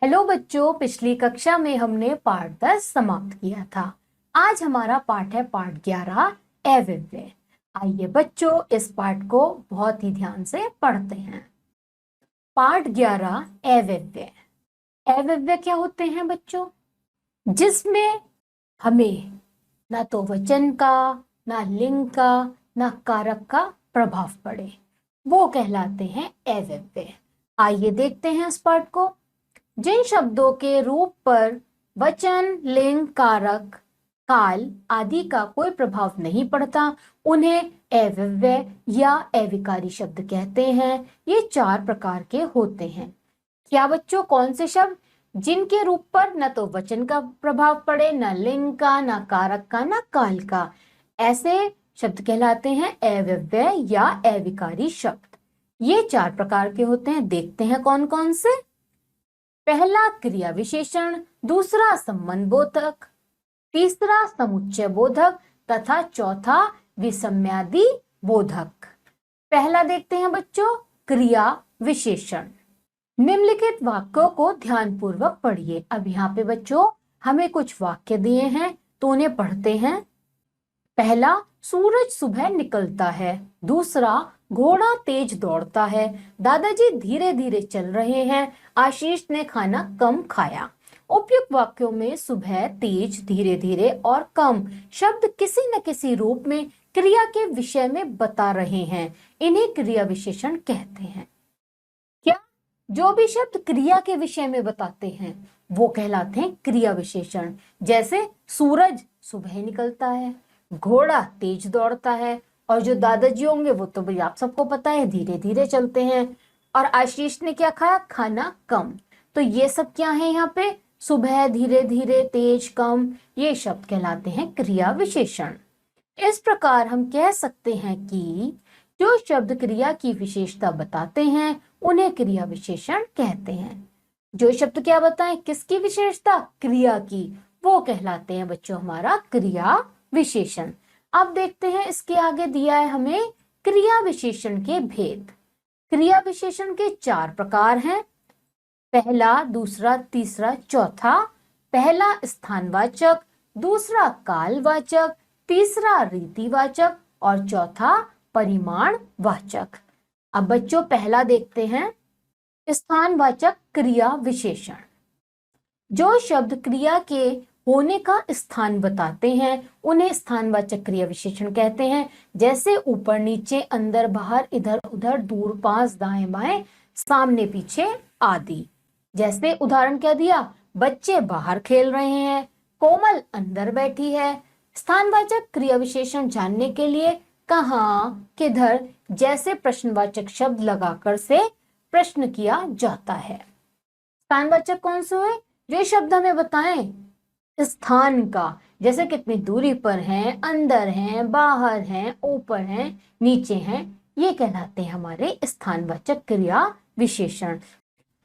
Hello बच्चों, पिछली कक्षा में हमने पाठ 10 समाप्त किया था। आज हमारा पाठ है पाठ 11 अव्यय। आइए बच्चों, इस पाठ को बहुत ही ध्यान से पढ़ते हैं। पाठ 11 अव्यय। अव्यय क्या होते हैं बच्चों? जिसमें हमें ना तो वचन का, ना लिंग का, ना कारक का प्रभाव पड़े, वो कहलाते हैं अव्यय। आइए देखते हैं इस पाठ को। जिन शब्दों के रूप पर वचन, लिंग, कारक, काल आदि का कोई प्रभाव नहीं पड़ता, उन्हें अव्यय या अविकारी शब्द कहते हैं। ये 4 प्रकार के होते हैं। क्या बच्चों? कौन से शब्द? जिनके रूप पर न तो वचन का प्रभाव पड़े, न लिंग का, न कारक का, न काल का, ऐसे शब्द कहलाते हैं अव्यय या अविकारी शब्द। ये 4 प्रकार के होते हैं। देखते हैं कौन कौन से। पहला क्रिया विशेषण, दूसरा संबंध बोधक, तीसरा समुच्चय बोधक तथा चौथा विषम्यादि बोधक। पहला देखते हैं बच्चों, क्रिया विशेषण। निम्नलिखित वाक्यों को ध्यानपूर्वक पढ़िए। अब यहाँ पे बच्चों हमें कुछ वाक्य दिए हैं तो उन्हें पढ़ते हैं। पहला, सूरज सुबह निकलता है। दूसरा, घोड़ा तेज दौड़ता है। दादाजी धीरे धीरे चल रहे हैं। आशीष ने खाना कम खाया। उपयुक्त वाक्यों में सुबह, तेज, धीरे धीरे और कम शब्द किसी न किसी रूप में क्रिया के विषय में बता रहे हैं। इन्हें क्रिया विशेषण कहते हैं। क्या? जो भी शब्द क्रिया के विषय में बताते हैं वो कहलाते हैं क्रिया विशेषण। जैसे सूरज सुबह निकलता है, घोड़ा तेज दौड़ता है, और जो दादाजी होंगे वो तो भाई आप सबको पता है, धीरे धीरे चलते हैं। और आशीष ने क्या खाया? खाना कम। तो ये सब क्या है यहाँ पे? सुबह, धीरे धीरे, तेज, कम, ये शब्द कहलाते हैं क्रिया विशेषण। इस प्रकार हम कह सकते हैं कि जो शब्द क्रिया की विशेषता बताते हैं उन्हें क्रिया विशेषण कहते हैं। जो शब्द क्या बताएं? किसकी विशेषता? क्रिया की। वो कहलाते हैं बच्चों हमारा क्रिया विशेषण। अब देखते हैं, इसके आगे दिया है हमें क्रिया विशेषण के भेद। क्रिया विशेषण के 4 प्रकार हैं। पहला, दूसरा, तीसरा, चौथा। पहला स्थानवाचक, दूसरा कालवाचक, तीसरा रीतिवाचक और चौथा परिमाणवाचक। अब बच्चों पहला देखते हैं, स्थानवाचक क्रिया विशेषण। जो शब्द क्रिया के होने का स्थान बताते हैं उन्हें स्थानवाचक क्रिया विशेषण कहते हैं। जैसे ऊपर नीचे, अंदर बाहर, इधर उधर, दूर पास, दाएं बाएं, सामने पीछे आदि। जैसे उदाहरण क्या दिया? बच्चे बाहर खेल रहे हैं, कोमल अंदर बैठी है। स्थानवाचक क्रिया विशेषण जानने के लिए कहाँ, किधर जैसे प्रश्नवाचक शब्द लगाकर से प्रश्न किया जाता है। स्थानवाचक कौन से हुए? जो शब्द हमें बताएं स्थान का, जैसे कितनी दूरी पर हैं, अंदर हैं, बाहर हैं, ऊपर हैं, नीचे हैं, ये कहलाते हैं हमारे स्थानवाचक क्रिया विशेषण।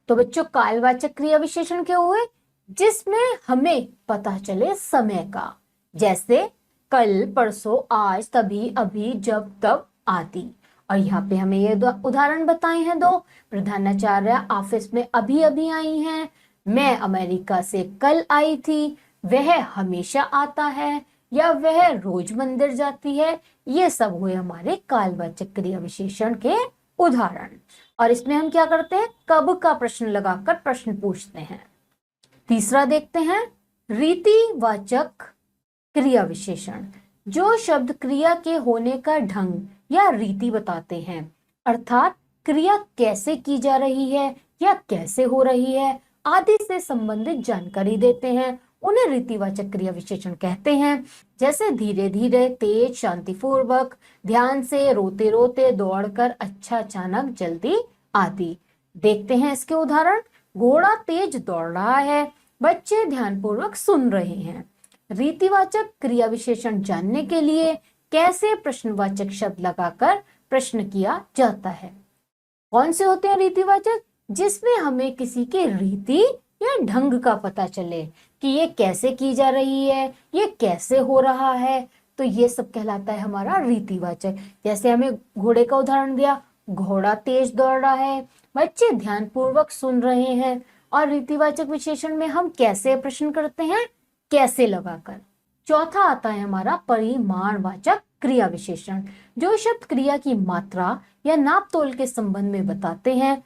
तो बच्चों कालवाचक क्रिया विशेषण क्या हुए? जिसमें हमें पता चले समय का, जैसे कल, परसों, आज, तभी, अभी, जब, तब आदि। और यहाँ पे हमें ये उदाहरण बताए हैं 2। प्रधानाचार्य ऑफिस में अभी अभी आई हैं। मैं अमेरिका से कल आई थी। वह हमेशा आता है, या वह रोज मंदिर जाती है। ये सब हुए हमारे कालवाचक क्रिया विशेषण के उदाहरण। और इसमें हम क्या करते हैं? कब का प्रश्न लगाकर प्रश्न पूछते हैं। तीसरा देखते हैं, रीतिवाचक क्रिया विशेषण। जो शब्द क्रिया के होने का ढंग या रीति बताते हैं, अर्थात क्रिया कैसे की जा रही है या कैसे हो रही है आदि से संबंधित जानकारी देते हैं, उन्हें रीतिवाचक क्रिया विशेषण कहते हैं। जैसे धीरे धीरे, तेज, शांतिपूर्वक, ध्यान से, रोते रोते, दौड़कर, अच्छा, अचानक, जल्दी आदि। देखते हैं इसके उदाहरण। घोड़ा तेज दौड़ रहा है, बच्चे ध्यानपूर्वक सुन रहे हैं। रीतिवाचक क्रिया विशेषण जानने के लिए कैसे प्रश्नवाचक शब्द लगाकर प्रश्न किया जाता है। कौन से होते हैं रीतिवाचक? जिसमें हमें किसी के रीति या ढंग का पता चले कि ये कैसे की जा रही है, ये कैसे हो रहा है, तो ये सब कहलाता है हमारा रीतिवाचक। जैसे हमें घोड़े का उदाहरण दिया, घोड़ा तेज दौड़ रहा है, बच्चे ध्यानपूर्वक सुन रहे हैं, और रीतिवाचक विशेषण में हम कैसे प्रश्न करते हैं, कैसे लगाकर। चौथा आता है हमारा परिमाणवाचक क्रिया विशेषण, जो शब्द क्रिया की मात्रा या नाप तोल के संबंध में बताते हैं,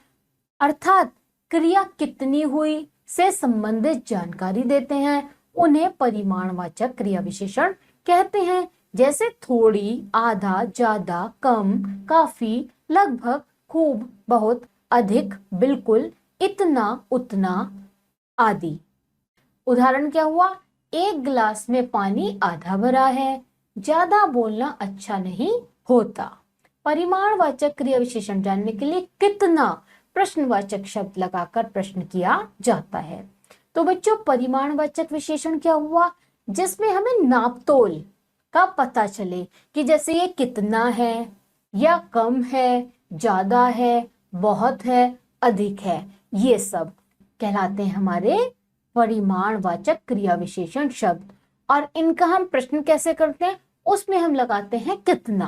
अर्थात क्रिया कितनी हुई से संबंधित जानकारी देते हैं, उन्हें परिमाणवाचक क्रिया विशेषण कहते हैं। जैसे थोड़ी, आधा, ज्यादा, कम, काफी, लगभग, खूब, बहुत, अधिक, बिल्कुल, इतना, उतना आदि। उदाहरण क्या हुआ, एक गिलास में पानी आधा भरा है। ज्यादा बोलना अच्छा नहीं होता। परिमाणवाचक क्रिया विशेषण जानने के लिए कितना प्रश्नवाचक शब्द लगाकर प्रश्न किया जाता है। तो बच्चों, परिमाणवाचक विशेषण क्या हुआ, जिसमें हमें नापतोल का पता चले कि जैसे ये कितना है या कम है, ज्यादा है, बहुत है, अधिक है, ये सब कहलाते हैं हमारे परिमाणवाचक क्रिया विशेषण शब्द। और इनका हम प्रश्न कैसे करते हैं, उसमें हम लगाते हैं कितना।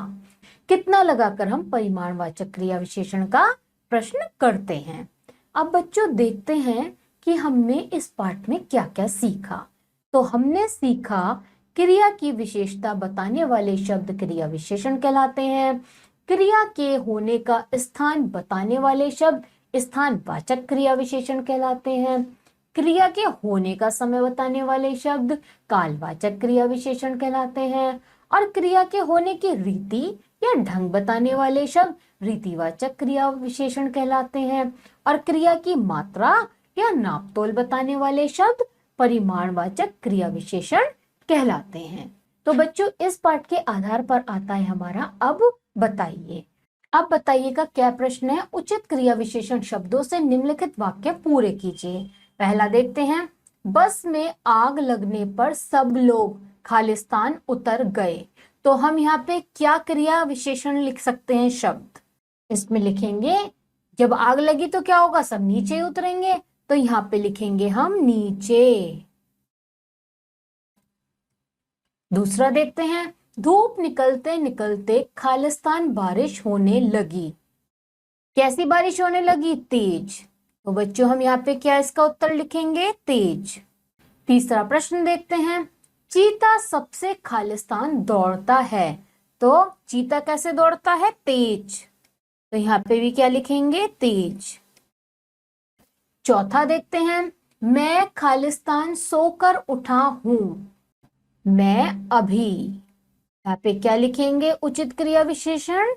कितना लगाकर हम परिमाणवाचक क्रिया विशेषण का प्रश्न करते हैं। अब बच्चों देखते हैं कि हमने इस पाठ में क्या क्या सीखा। तो हमने सीखा क्रिया की विशेषता बताने वाले शब्द क्रिया विशेषण कहलाते हैं। क्रिया के होने का स्थान बताने वाले शब्द स्थानवाचक क्रिया विशेषण कहलाते हैं। क्रिया के होने का समय बताने वाले शब्द कालवाचक क्रिया विशेषण कहलाते हैं। और क्रिया के होने की रीति या ढंग बताने वाले शब्द रीतिवाचक क्रिया विशेषण कहलाते हैं। और क्रिया की मात्रा या नापतोल बताने वाले शब्द परिमाणवाचक क्रिया विशेषण कहलाते हैं। तो बच्चों, इस पाठ के आधार पर आता है हमारा अब बताइए। अब बताइएगा क्या प्रश्न है। उचित क्रिया विशेषण शब्दों से निम्नलिखित वाक्य पूरे कीजिए। पहला देखते हैं, बस में आग लगने पर सब लोग खालिस्तान उतर गए। तो हम यहाँ पे क्या क्रिया विशेषण लिख सकते हैं शब्द, इसमें लिखेंगे जब आग लगी तो क्या होगा, सब नीचे उतरेंगे। तो यहाँ पे लिखेंगे हम नीचे। दूसरा देखते हैं, धूप निकलते निकलते खालिस्तान बारिश होने लगी। कैसी बारिश होने लगी, तेज। तो बच्चों हम यहाँ पे क्या इसका उत्तर लिखेंगे, तेज। तीसरा प्रश्न देखते हैं, चीता सबसे खालिस्तान दौड़ता है। तो चीता कैसे दौड़ता है, तेज। तो यहाँ पे भी क्या लिखेंगे, तेज। चौथा देखते हैं, मैं खालिस्तान सोकर उठा हूं। मैं अभी। यहाँ पे क्या लिखेंगे उचित क्रिया विशेषण,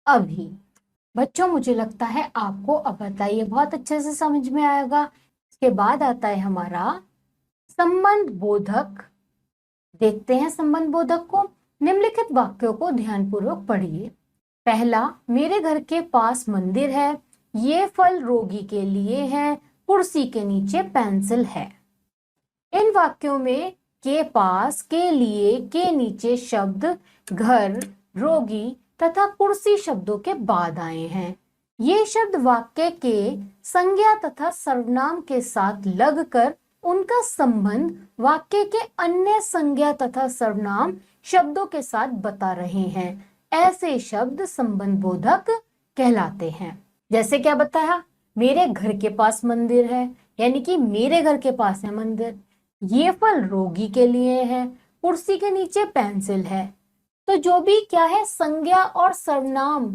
अभी। बच्चों मुझे लगता है आपको अब बताइए बहुत अच्छे से समझ में आएगा। इसके बाद आता है हमारा संबंध बोधक। देखते हैं संबंध बोधक को। निम्नलिखित वाक्यों को ध्यानपूर्वक पढ़िए। पहला, मेरे घर के पास मंदिर है। ये फल रोगी के लिए है। कुर्सी के नीचे पेंसिल है। इन वाक्यों में के पास, के लिए, के नीचे शब्द घर, रोगी तथा कुर्सी शब्दों के बाद आए हैं। ये शब्द वाक्य के संज्ञा तथा सर्वनाम के साथ लगकर उनका संबंध वाक्य के अन्य संज्ञा तथा सर्वनाम शब्दों के साथ बता रहे हैं। ऐसे शब्द संबंध बोधक कहलाते हैं। जैसे क्या बताया, मेरे घर के पास मंदिर है, यानी कि मेरे घर के पास है मंदिर। ये फल रोगी के लिए है। कुर्सी के नीचे पेंसिल है। तो जो भी क्या है, संज्ञा और सर्वनाम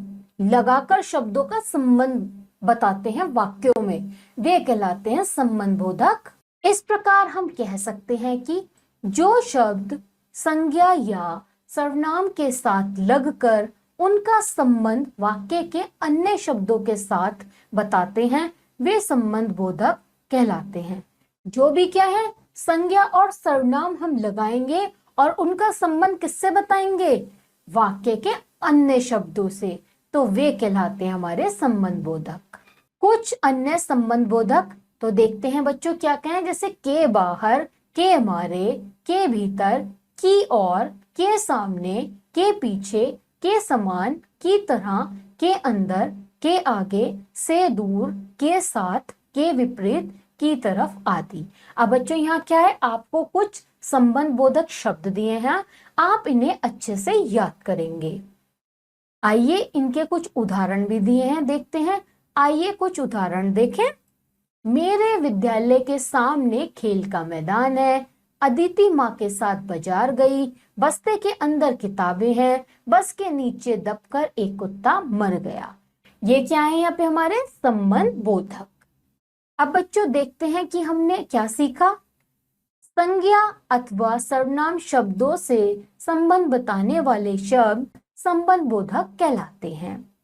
लगाकर शब्दों का संबंध बताते हैं वाक्यों में, वे कहलाते हैं संबंध बोधक। इस प्रकार हम कह सकते हैं कि जो शब्द संज्ञा या सर्वनाम के साथ लगकर उनका संबंध वाक्य के अन्य शब्दों के साथ बताते हैं, वे संबंध बोधक कहलाते हैं। जो भी क्या है, संज्ञा और सर्वनाम हम लगाएंगे और उनका संबंध किससे बताएंगे, वाक्य के अन्य शब्दों से, तो वे कहलाते हैं हमारे संबंध बोधक। कुछ अन्य संबंध बोधक तो देखते हैं बच्चों क्या कहें, जैसे के बाहर, के मारे, के भीतर, की और, के सामने, के पीछे, के समान, की तरह, के अंदर, के आगे, से दूर, के साथ, के विपरीत, की तरफ आदि। अब बच्चों यहाँ क्या है, आपको कुछ संबंध बोधक शब्द दिए हैं, आप इन्हें अच्छे से याद करेंगे। आइए इनके कुछ उदाहरण भी दिए हैं, देखते हैं। आइए कुछ उदाहरण देखें। मेरे विद्यालय के सामने खेल का मैदान है। अदिति माँ के साथ बाजार गई। बस्ते के अंदर किताबें हैं। बस के नीचे दबकर एक कुत्ता मर गया। ये क्या है यहाँ पे हमारे संबंध बोधक। अब बच्चों देखते हैं कि हमने क्या सीखा। संज्ञा अथवा सर्वनाम शब्दों से संबंध बताने वाले शब्द संबंध बोधक कहलाते हैं।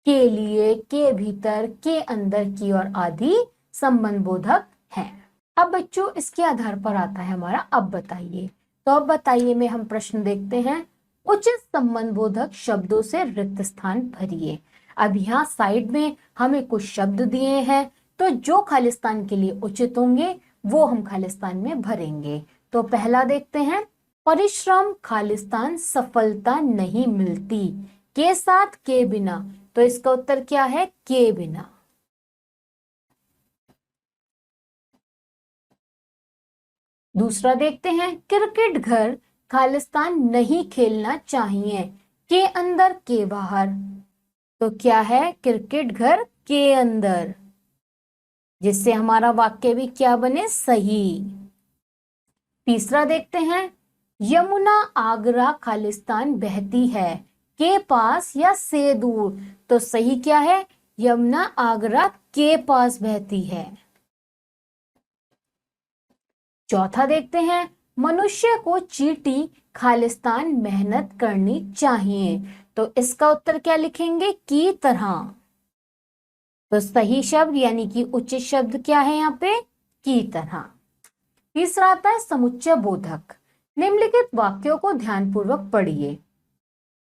के लिए, के भीतर, के अंदर की और आदि संबंध बोधक हैं। अब बच्चों इसके आधार पर आता है हमारा अब बताइए। तो अब बताइए में हम प्रश्न देखते हैं। उचित संबंध बोधक शब्दों से रिक्त स्थान भरिए। अब यहाँ साइड में हमें कुछ शब्द दिए हैं, तो जो खालिस्तान के लिए उचित होंगे वो हम खालिस्तान में भरेंगे। तो पहला देखते हैं, परिश्रम खालिस्तान सफलता नहीं मिलती। के साथ के बिना, तो इसका उत्तर क्या है, के बिना। दूसरा देखते हैं, क्रिकेट घर खालिस्तान नहीं खेलना चाहिए। के अंदर के बाहर, तो क्या है, क्रिकेट घर के अंदर, जिससे हमारा वाक्य भी क्या बने, सही। तीसरा देखते हैं, यमुना आगरा खालिस्तान बहती है। के पास या से दूर, तो सही क्या है, यमुना आगरा के पास बहती है। चौथा देखते हैं, मनुष्य को चींटी खालिस्तान मेहनत करनी चाहिए। तो इसका उत्तर क्या लिखेंगे, की तरह। तो सही शब्द यानी कि उचित शब्द क्या है यहाँ पे, की तरह। तीसरा आता है समुच्चय बोधक। निम्नलिखित वाक्यों को ध्यानपूर्वक पढ़िए।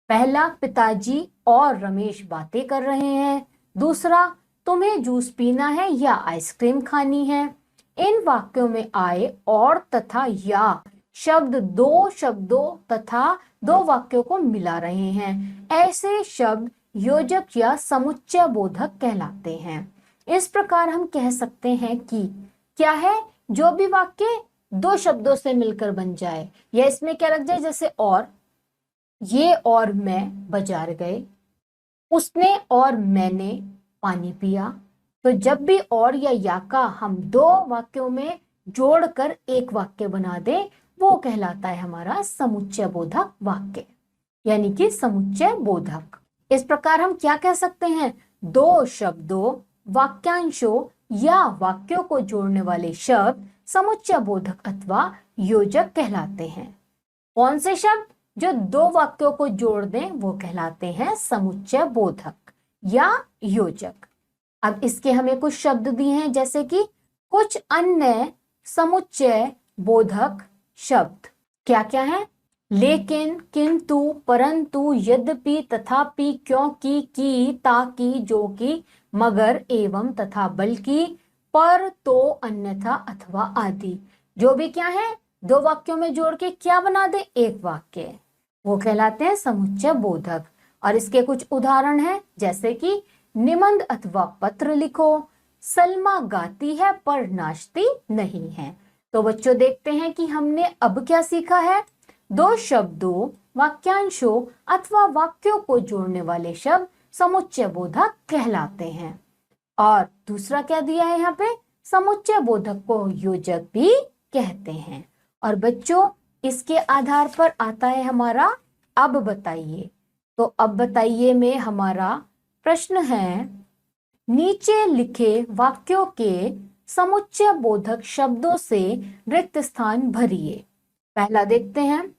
पहला, पिताजी और रमेश बातें कर रहे हैं। दूसरा, तुम्हें जूस पीना है या आइसक्रीम खानी है। इन वाक्यों में आए और तथा या शब्द दो शब्दों तथा दो वाक्यों को मिला रहे हैं। ऐसे शब्द योजक या समुच्चय बोधक कहलाते हैं। इस प्रकार हम कह सकते हैं कि क्या है, जो भी वाक्य दो शब्दों से मिलकर बन जाए या इसमें क्या लग जाए, जैसे और, ये और मैं बाजार गए, उसने और मैंने पानी पिया। तो जब भी और या का हम दो वाक्यों में जोड़कर एक वाक्य बना दें, वो कहलाता है हमारा समुच्चय बोधक वाक्य, यानी कि समुच्चय बोधक। इस प्रकार हम क्या कह सकते हैं, दो शब्दों, वाक्यांशों या वाक्यों को जोड़ने वाले शब्द समुच्चय बोधक अथवा योजक कहलाते हैं। कौन से शब्द जो दो वाक्यों को जोड़ दें वो कहलाते हैं समुच्चय बोधक या योजक। अब इसके हमें कुछ शब्द दिए हैं, जैसे कि कुछ अन्य समुच्चय बोधक शब्द क्या क्या है, लेकिन, किंतु, परंतु, यद्यपि, तथापि, क्योंकि, की, ताकि, जो कि, मगर, एवं, तथा, बल्कि, पर, तो, अन्यथा, अथवा आदि। जो भी क्या है, दो वाक्यों में जोड़ के क्या बना दे, एक वाक्य, वो कहलाते हैं समुच्चय बोधक। और इसके कुछ उदाहरण हैं, जैसे कि निबंध अथवा पत्र लिखो। सलमा गाती है पर नाचती नहीं है। तो बच्चों देखते हैं कि हमने अब क्या सीखा है, दो शब्दों, वाक्यांशों अथवा वाक्यों को जोड़ने वाले शब्द समुच्चय बोधक कहलाते हैं। और दूसरा क्या दिया है यहाँ पे, समुच्चय बोधक को योजक भी कहते हैं। और बच्चों इसके आधार पर आता है हमारा अब बताइए। तो अब बताइए में हमारा प्रश्न है, नीचे लिखे वाक्यों के समुच्चय बोधक शब्दों से रिक्त स्थान भरिए। पहला देखते हैं,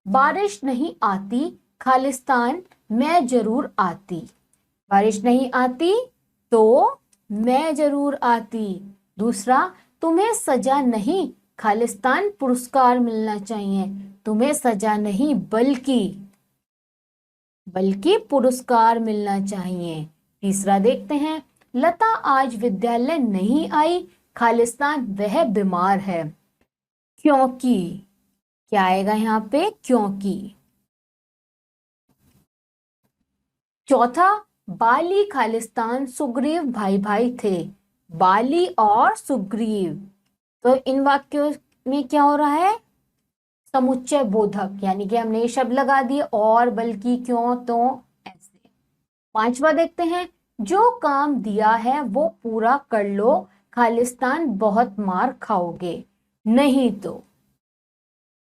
बारिश नहीं आती खालिस्तान मैं जरूर आती। बारिश नहीं आती तो मैं जरूर आती। दूसरा, तुम्हें सजा नहीं खालिस्तान पुरस्कार मिलना चाहिए। तुम्हें सजा नहीं बल्कि पुरस्कार मिलना चाहिए। तीसरा देखते हैं, लता आज विद्यालय नहीं आई खालिस्तान वह बीमार है। क्योंकि, क्या आएगा यहाँ पे, क्योंकि। चौथा, बाली खालिस्तान सुग्रीव भाई भाई थे। बाली और सुग्रीव, तो इन वाक्यों में क्या हो रहा है, समुच्चय बोधक, यानी कि हमने ये शब्द लगा दिए और, बल्कि, क्यों, तो, ऐसे। पांचवा देखते हैं, जो काम दिया है वो पूरा कर लो खालिस्तान बहुत मार खाओगे। नहीं तो,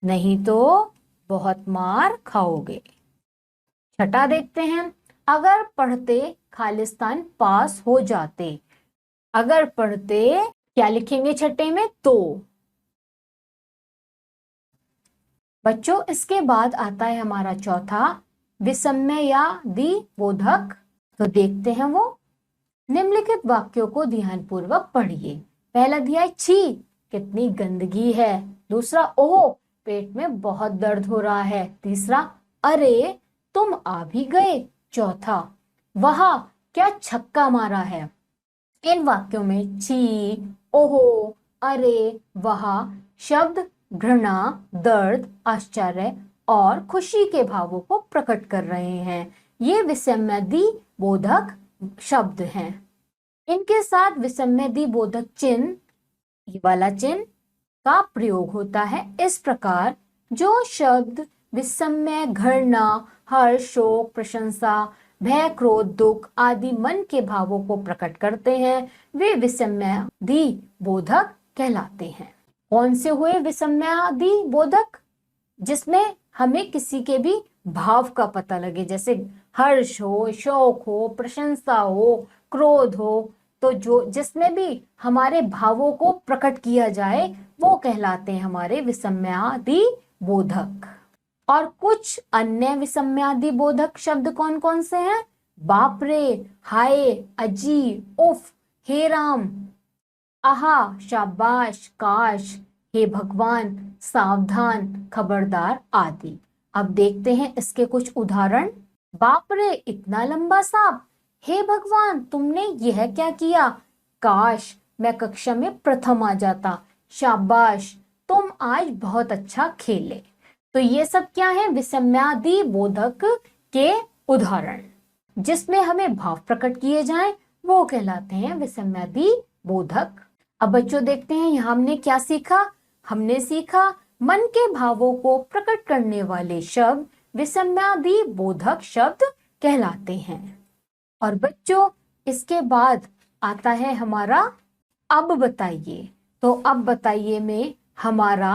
नहीं तो बहुत मार खाओगे। छठा देखते हैं, अगर पढ़ते खालिस्तान पास हो जाते। अगर पढ़ते क्या लिखेंगे छठे में? तो। बच्चों इसके बाद आता है हमारा चौथा विस्मयादि बोधक। तो देखते हैं वो। निम्नलिखित वाक्यों को ध्यानपूर्वक पढ़िए। पहला दिया है छी कितनी गंदगी है। दूसरा ओह पेट में बहुत दर्द हो रहा है। तीसरा अरे तुम आ भी गए। चौथा वाह क्या छक्का मारा है। इन वाक्यों में छी, ओहो, अरे, वाह शब्द घृणा, दर्द, आश्चर्य और खुशी के भावों को प्रकट कर रहे हैं। ये विस्मयादि बोधक शब्द हैं। इनके साथ विस्मयादि बोधक चिन्ह, ये वाला चिन्ह का प्रयोग होता है। इस प्रकार जो शब्द विस्मय, घृणा, हर्ष, शोक, प्रशंसा, भय, क्रोध, दुख आदि मन के भावों को प्रकट करते हैं वे विस्मयादि बोधक कहलाते हैं। कौन से हुए विस्मयादि बोधक? जिसमें हमें किसी के भी भाव का पता लगे, जैसे हर्ष हो, शोक हो, प्रशंसा हो, क्रोध हो। तो जो जिसमें भी हमारे भावों को प्रकट किया जाए वो कहलाते हैं हमारे विस्मयादि बोधक। और कुछ अन्य विस्मयादि बोधक शब्द कौन कौन से हैं? बाप रे, हाय, अजी, उफ, हे राम, आहा, शाबाश, काश, हे भगवान, सावधान, खबरदार आदि। अब देखते हैं इसके कुछ उदाहरण। बाप रे इतना लंबा सांप, हे भगवान तुमने यह क्या किया, काश मैं कक्षा में प्रथम आ जाता, शाबाश तुम आज बहुत अच्छा खेले। तो ये सब क्या है? विस्मयादि बोधक के उदाहरण। जिसमें हमें भाव प्रकट किए जाएं वो कहलाते हैं विस्मयादि बोधक। अब बच्चों देखते हैं यहाँ हमने क्या सीखा। हमने सीखा मन के भावों को प्रकट करने वाले शब्द विस्मयादि बोधक शब्द कहलाते हैं। और बच्चों इसके बाद आता है हमारा अब बताइए। तो अब बताइए में हमारा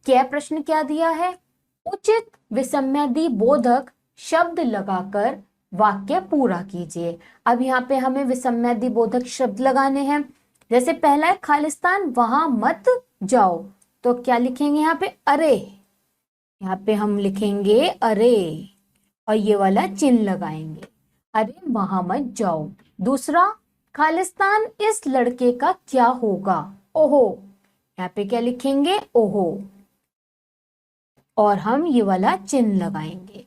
क्या प्रश्न क्या दिया है? उचित विस्मयादि बोधक शब्द लगाकर वाक्य पूरा कीजिए। अब यहाँ पे हमें विस्मयादि बोधक शब्द लगाने हैं। जैसे पहला है खालिस्तान वहां मत जाओ। तो क्या लिखेंगे यहाँ पे? अरे। यहाँ पे हम लिखेंगे अरे और ये वाला चिन्ह लगाएंगे, अरे वहां मत जाओ। दूसरा खालिस्तान इस लड़के का क्या होगा? ओहो। यहाँ पे क्या लिखेंगे? ओहो और हम ये वाला चिन्ह लगाएंगे।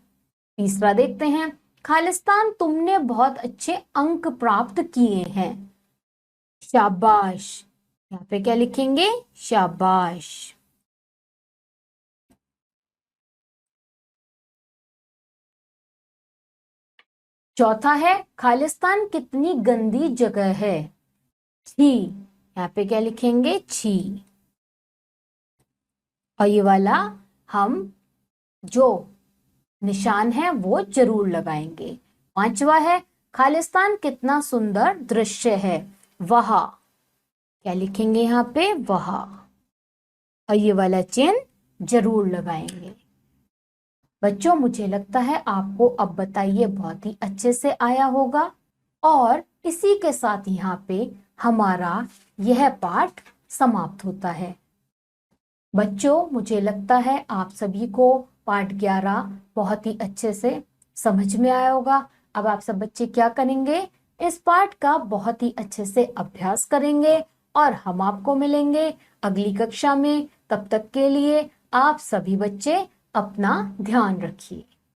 तीसरा देखते हैं, खालिस्तान तुमने बहुत अच्छे अंक प्राप्त किए हैं, शाबाश। यहाँ पे क्या लिखेंगे? शाबाश। चौथा है खालिस्तान कितनी गंदी जगह है, छी। यहाँ पे क्या लिखेंगे? छी। और ये वाला हम जो निशान है वो जरूर लगाएंगे। पांचवा है खालिस्तान कितना सुंदर दृश्य है, वहा। क्या लिखेंगे यहाँ पे? वहा और ये वाला चिन्ह जरूर लगाएंगे। बच्चों मुझे लगता है आपको अब बताइए बहुत ही अच्छे से आया होगा। और इसी के साथ यहाँ पे हमारा यह पाठ समाप्त होता है। बच्चों मुझे लगता है आप सभी को पाठ 11 बहुत ही अच्छे से समझ में आया होगा। अब आप सब बच्चे क्या करेंगे? इस पाठ का बहुत ही अच्छे से अभ्यास करेंगे और हम आपको मिलेंगे अगली कक्षा में। तब तक के लिए आप सभी बच्चे अपना ध्यान रखिए।